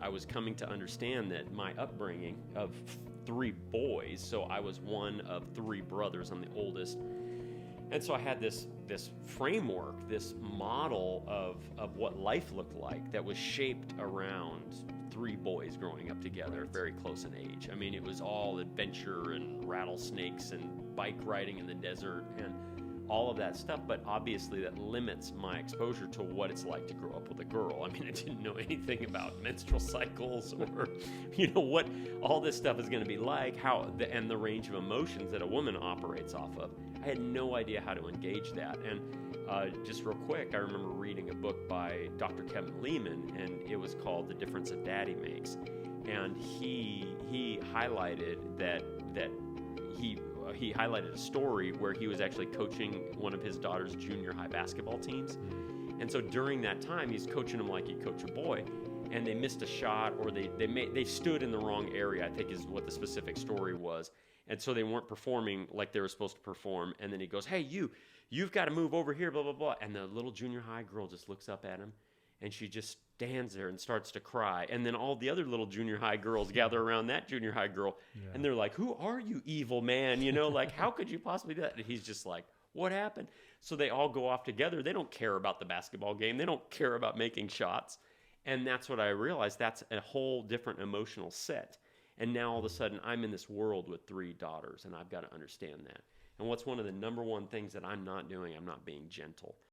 I was coming to understand that my upbringing of 3 boys, so I was one of 3 brothers. I'm the oldest. And so I had this framework, this model of what life looked like that was shaped around 3 boys growing up together, very close in age. I mean, it was all adventure and rattlesnakes and bike riding in the desert and all of that stuff, but obviously that limits my exposure to what it's like to grow up with a girl. I mean, I didn't know anything about menstrual cycles or, what all this stuff is going to be like, and the range of emotions that a woman operates off of. I had no idea how to engage that. And just real quick, I remember reading a book by Dr. Kevin Leman, and it was called The Difference a Daddy Makes. And he highlighted that he highlighted a story where he was actually coaching one of his daughter's junior high basketball teams. And so during that time, he's coaching them like he'd coach a boy. And they missed a shot, or they stood in the wrong area, I think is what the specific story was. And so they weren't performing like they were supposed to perform. And then he goes, hey, you've got to move over here, blah, blah, blah. And the little junior high girl just looks up at him, and she just stands there and starts to cry. And then all the other little junior high girls gather around that junior high girl. Yeah. And they're like, who are you, evil man? Like, how could you possibly do that? And he's just like, what happened? So they all go off together. They don't care about the basketball game. They don't care about making shots. And that's what I realized. That's a whole different emotional set. And now all of a sudden I'm in this world with 3 daughters, and I've got to understand that. And what's one of the number one things that I'm not doing? I'm not being gentle.